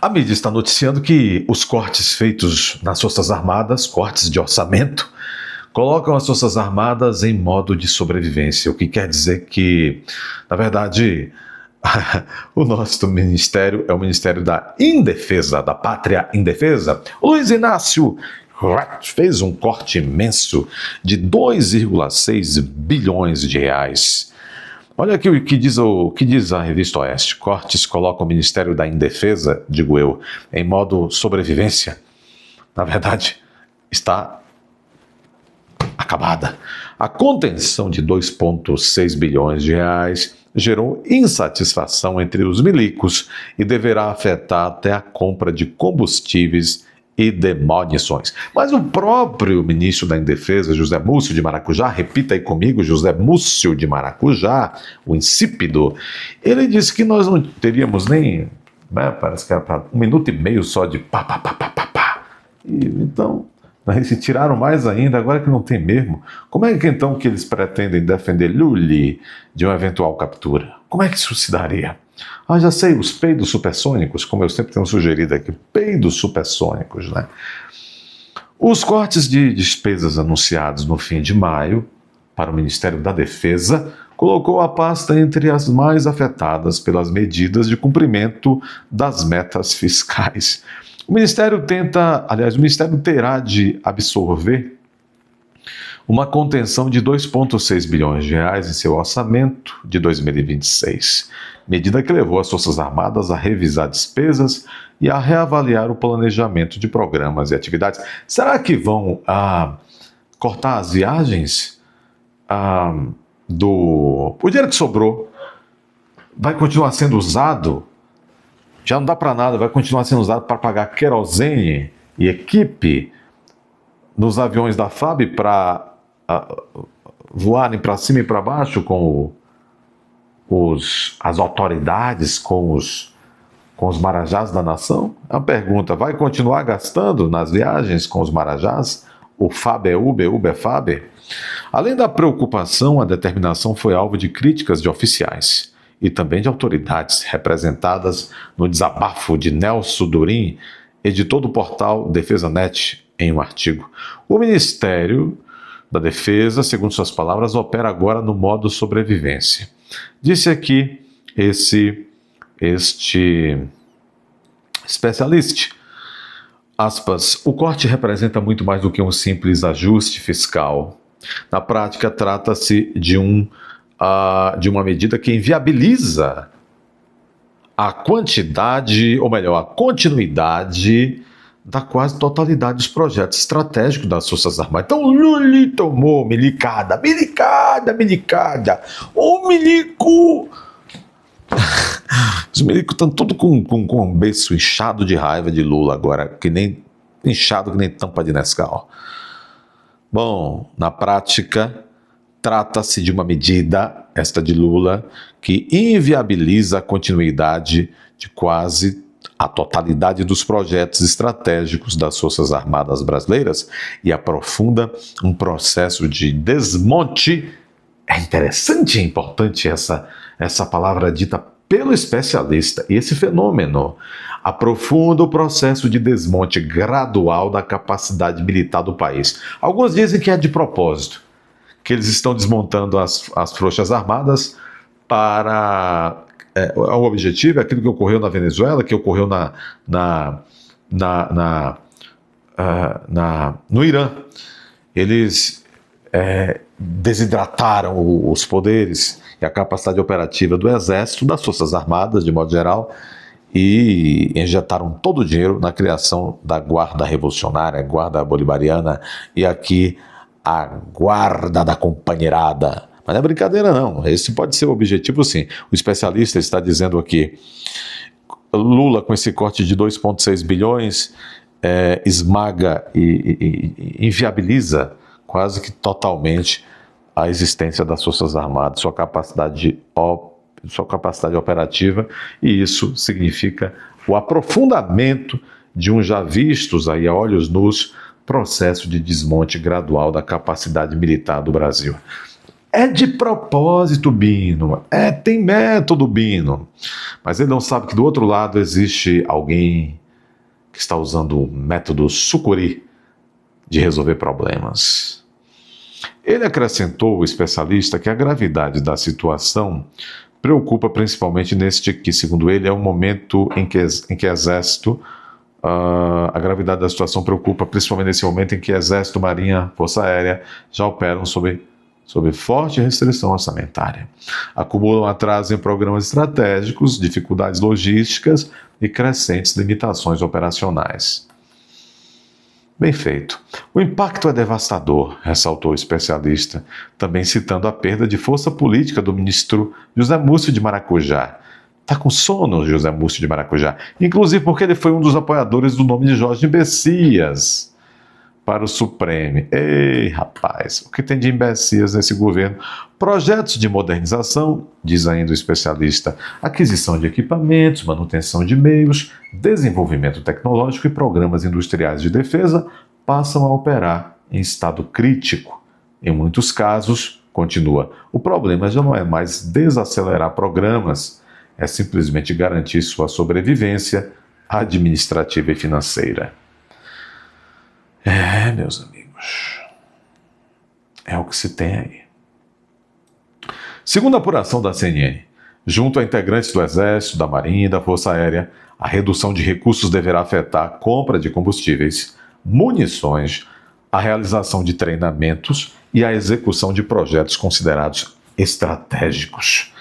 A mídia está noticiando que os cortes feitos nas Forças Armadas, cortes de orçamento, colocam as Forças Armadas em modo de sobrevivência, o que quer dizer que, na verdade, o nosso ministério é o Ministério da Indefesa, da Pátria Indefesa. O Luiz Inácio fez um corte imenso de 2,6 bilhões de reais. Olha aqui o que diz a Revista Oeste. Cortes colocam o Ministério da Indefesa, digo eu, em modo sobrevivência. Na verdade, está acabada. A contenção de 2,6 bilhões de reais gerou insatisfação entre os milicos e deverá afetar até a compra de combustíveis e de munições. Mas o próprio ministro da Indefesa, José Múcio de Maracujá, repita aí comigo, José Múcio de Maracujá, o insípido, ele disse que nós não teríamos nem, parece que era para 1 minuto e meio só de pá. E, então, se tiraram mais ainda, agora que não tem mesmo. Como é que então que eles pretendem defender Lula de uma eventual captura? Como é que isso se daria? Já sei, os peidos supersônicos, como eu sempre tenho sugerido aqui, peidos supersônicos, né? Os cortes de despesas anunciados no fim de maio para o Ministério da Defesa colocou a pasta entre as mais afetadas pelas medidas de cumprimento das metas fiscais. O Ministério terá de absorver uma contenção de 2,6 bilhões de reais em seu orçamento de 2026, medida que levou as Forças Armadas a revisar despesas e a reavaliar o planejamento de programas e atividades. Será que vão cortar as viagens? O dinheiro que sobrou vai continuar sendo usado? Já não dá para nada, vai continuar sendo usado para pagar querosene e equipe nos aviões da FAB para voarem para cima e para baixo com as autoridades, com os marajás da nação? É uma pergunta, vai continuar gastando nas viagens com os marajás? O FAB é Uber, Uber é FAB? Além da preocupação, a determinação foi alvo de críticas de oficiais e também de autoridades representadas no desabafo de Nelson Durim, editor do portal DefesaNet, em um artigo. O Ministério da Defesa, segundo suas palavras, opera agora no modo sobrevivência. Disse aqui este especialista, aspas, o corte representa muito mais do que um simples ajuste fiscal. Na prática, trata-se de uma medida que inviabiliza a continuidade da quase totalidade dos projetos estratégicos das Forças Armadas. Então, Lula tomou milicada. Ô, milico! Os milicos estão todos com um beiço inchado de raiva de Lula agora, inchado que nem tampa de Nescau. Bom, na prática, trata-se de uma medida, esta de Lula, que inviabiliza a continuidade de quase a totalidade dos projetos estratégicos das Forças Armadas brasileiras e aprofunda um processo de desmonte. É interessante e importante essa palavra dita pelo especialista. Esse fenômeno aprofunda o processo de desmonte gradual da capacidade militar do país. Alguns dizem que é de propósito, que eles estão desmontando as Forças Armadas para... o objetivo é aquilo que ocorreu na Venezuela, que ocorreu no Irã. Eles desidrataram os poderes e a capacidade operativa do Exército, das Forças Armadas, de modo geral, e injetaram todo o dinheiro na criação da Guarda Revolucionária, a Guarda Bolivariana, e aqui a Guarda da Companheirada. Mas não é brincadeira não, esse pode ser o objetivo sim. O especialista está dizendo aqui, Lula com esse corte de 2,6 bilhões esmaga e inviabiliza quase que totalmente a existência das Forças Armadas, sua capacidade operativa, e isso significa o aprofundamento de um já vistos aí a olhos nus processo de desmonte gradual da capacidade militar do Brasil. É de propósito, Bino. Tem método, Bino. Mas ele não sabe que do outro lado existe alguém que está usando o método sucuri de resolver problemas. Ele acrescentou, o especialista, que a gravidade da situação preocupa principalmente neste que, segundo ele, é um momento em que Exército, a gravidade da situação preocupa principalmente nesse momento em que Exército, Marinha, Força Aérea já operam sob forte restrição orçamentária. Acumulam atraso em programas estratégicos, dificuldades logísticas e crescentes limitações operacionais. Bem feito. O impacto é devastador, ressaltou o especialista, também citando a perda de força política do ministro José Múcio de Maracujá. Está com sono, José Múcio de Maracujá, inclusive porque ele foi um dos apoiadores do nome de Jorge Messias para o Supremo. Ei, rapaz, o que tem de imbecil nesse governo? Projetos de modernização, diz ainda o especialista, aquisição de equipamentos, manutenção de meios, desenvolvimento tecnológico e programas industriais de defesa passam a operar em estado crítico. Em muitos casos, continua, o problema já não é mais desacelerar programas, é simplesmente garantir sua sobrevivência administrativa e financeira. Meus amigos, é o que se tem aí. Segundo a apuração da CNN, junto a integrantes do Exército, da Marinha e da Força Aérea, a redução de recursos deverá afetar a compra de combustíveis, munições, a realização de treinamentos e a execução de projetos considerados estratégicos.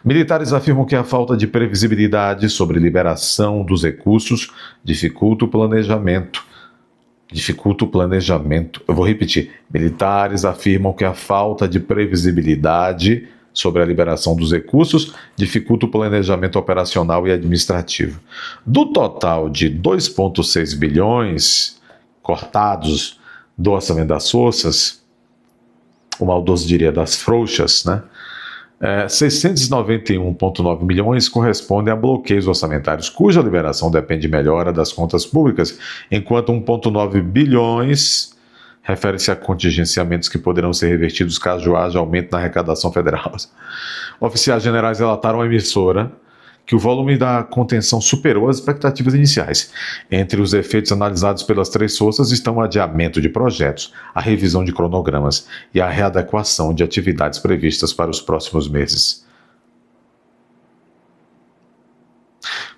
Militares afirmam que a falta de previsibilidade sobre liberação dos recursos dificulta o planejamento. Eu vou repetir. Militares afirmam que a falta de previsibilidade sobre a liberação dos recursos dificulta o planejamento operacional e administrativo. Do total de 2,6 bilhões cortados do orçamento das forças, o maldoso diria das frouxas, né? 691,9 milhões correspondem a bloqueios orçamentários, cuja liberação depende de melhora das contas públicas, enquanto 1,9 bilhões refere-se a contingenciamentos que poderão ser revertidos caso haja aumento na arrecadação federal. Oficiais generais relataram à emissora que o volume da contenção superou as expectativas iniciais. Entre os efeitos analisados pelas três forças estão o adiamento de projetos, a revisão de cronogramas e a readequação de atividades previstas para os próximos meses.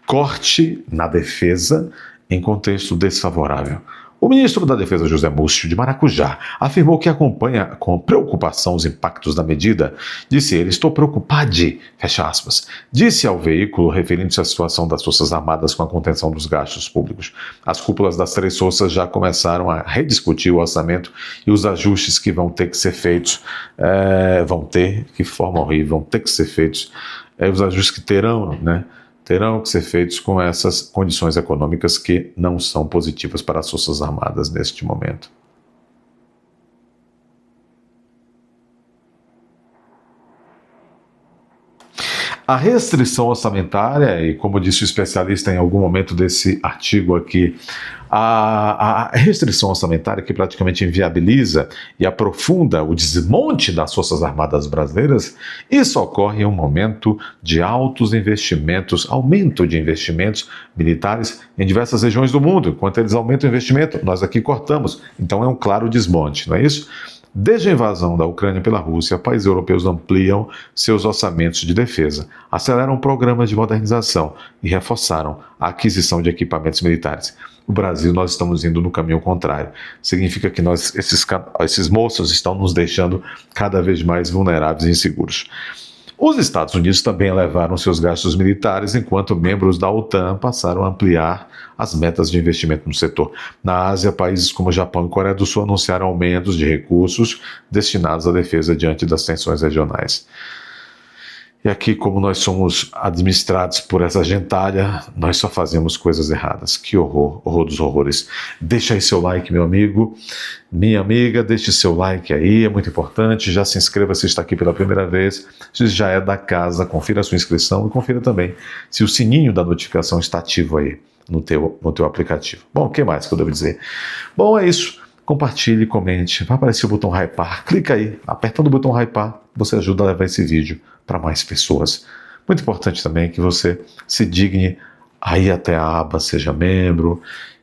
Corte na defesa em contexto desfavorável. O ministro da Defesa, José Múcio de Maracujá, afirmou que acompanha com preocupação os impactos da medida. Disse ele, estou preocupado, fecha aspas. Disse ao veículo, referindo-se à situação das Forças Armadas com a contenção dos gastos públicos. As cúpulas das três forças já começaram a rediscutir o orçamento e os ajustes que vão ter que ser feitos. Que forma horrível, vão ter que ser feitos. Os ajustes que terão que ser feitos com essas condições econômicas que não são positivas para as Forças Armadas neste momento. A restrição orçamentária, e como disse o especialista em algum momento desse artigo aqui, a restrição orçamentária que praticamente inviabiliza e aprofunda o desmonte das Forças Armadas brasileiras, isso ocorre em um momento de altos investimentos, aumento de investimentos militares em diversas regiões do mundo. Enquanto eles aumentam o investimento, nós aqui cortamos. Então é um claro desmonte, não é isso? Desde a invasão da Ucrânia pela Rússia, países europeus ampliam seus orçamentos de defesa, aceleram programas de modernização e reforçaram a aquisição de equipamentos militares. No Brasil, nós estamos indo no caminho contrário. Significa que esses moços estão nos deixando cada vez mais vulneráveis e inseguros. Os Estados Unidos também elevaram seus gastos militares, enquanto membros da OTAN passaram a ampliar as metas de investimento no setor. Na Ásia, países como Japão e Coreia do Sul anunciaram aumentos de recursos destinados à defesa diante das tensões regionais. E aqui, como nós somos administrados por essa gentalha, nós só fazemos coisas erradas. Que horror, horror dos horrores. Deixa aí seu like, meu amigo, minha amiga, deixe seu like aí, é muito importante. Já se inscreva se está aqui pela primeira vez. Se já é da casa, confira a sua inscrição e confira também se o sininho da notificação está ativo aí no teu aplicativo. Bom, o que mais que eu devo dizer? Bom, é isso. compartilhe, comente, vai aparecer o botão hypar, clica aí, apertando o botão hypar, você ajuda a levar esse vídeo para mais pessoas. Muito importante também que você se digne a ir até a aba Seja Membro,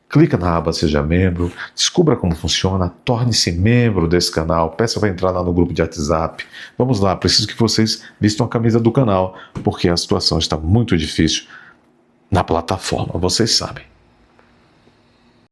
clica na aba Seja Membro, descubra como funciona, torne-se membro desse canal, peça para entrar lá no grupo de WhatsApp. Vamos lá, preciso que vocês vistam a camisa do canal, porque a situação está muito difícil na plataforma, vocês sabem.